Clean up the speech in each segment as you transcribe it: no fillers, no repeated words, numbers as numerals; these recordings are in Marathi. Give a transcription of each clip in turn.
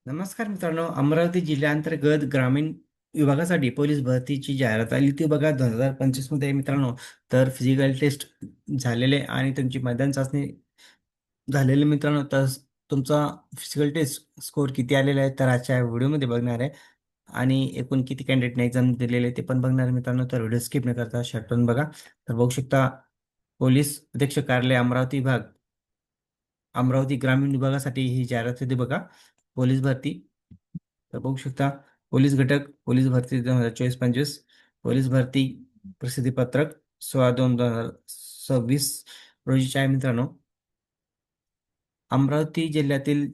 नमस्कार मित्रांनो, अमरावती जिल्ह्याअंतर्गत ग्रामीण विभागासाठी पोलीस भरतीची जाहिरात आली ती बघा 2025 मध्ये मित्रांनो. तर फिजिकल टेस्ट झालेले आणि त्यांची मैदान चाचणी झालेली मित्रांनो. तर तुमचा फिजिकल टेस्ट स्कोर किती आलेला आहे तर आजच्या व्हिडिओमध्ये बघणार आहे. आणि एकूण किती कॅन्डिडेटने एक्झाम दिलेले आहे ते पण बघणार आहे मित्रांनो. तर व्हिडिओ स्किप न करता शेवटपर्यंत बघा. तर बघू शकता, पोलीस अधीक्षक कार्यालय अमरावती विभाग, अमरावती ग्रामीण विभागासाठी ही जाहिरात होती बघा, पोलीस भरती. तर बघू शकता, पोलीस घटक पोलीस भरती 2024-25, पोलीस भरती प्रसिद्धी पत्रक 16/2/2026 रोजीचे आहे मित्रांनो. अमरावती जिल्ह्यातील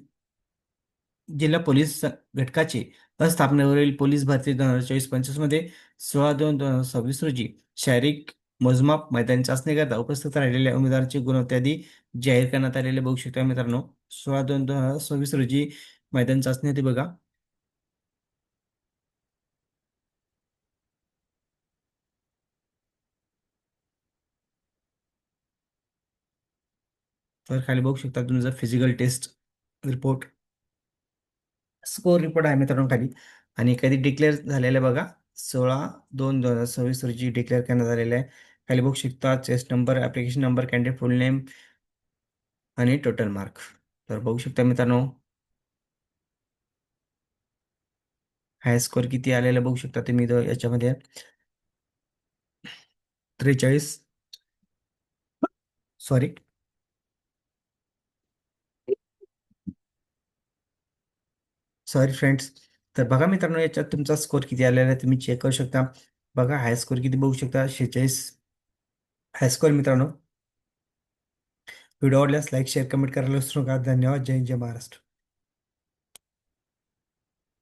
जिल्हा पोलीस घटकाचे स्थापनेवरील पोलीस भरती 2024-25 मध्ये 16/2/2026 रोजी शारीरिक मोजमाप मैदानी चाचणीकरता उपस्थित राहिलेल्या उमेदवारांची गुणवत्तादी जाहीर करण्यात आलेले बघू शकता मित्रांनो. 16/2/2026 रोजी मैदानी चाचणी होती बघा. तर खाली बघू शकता तुमचा physical test report, score report आहे मित्रांनो खाली. आणि कधी डिक्लेअर झालेलं आहे बघा, 16/2/2026 रोजी डिक्लेअर करण्यात आलेलं आहे. खाली बघू शकता chest number, application number, candidate फुल नेम आणि टोटल मार्क. तर बघू शकता मित्रांनो, हाय स्कोर किती आलेला बघू शकता तुम्ही इथं याच्यामध्ये. 43, सॉरी, सॉरी फ्रेंड्स. तर बघा मित्रांनो, याच्यात तुमचा स्कोर किती आलेला आहे तुम्ही चेक करू शकता. बघा हाय स्कोर किती बघू शकता, 46 हाय स्कोर मित्रांनो. व्हिडिओ आवडल्यास लाईक शेअर कमेंट करायला विसरू नका. धन्यवाद. जय हिंद, जय महाराष्ट्र.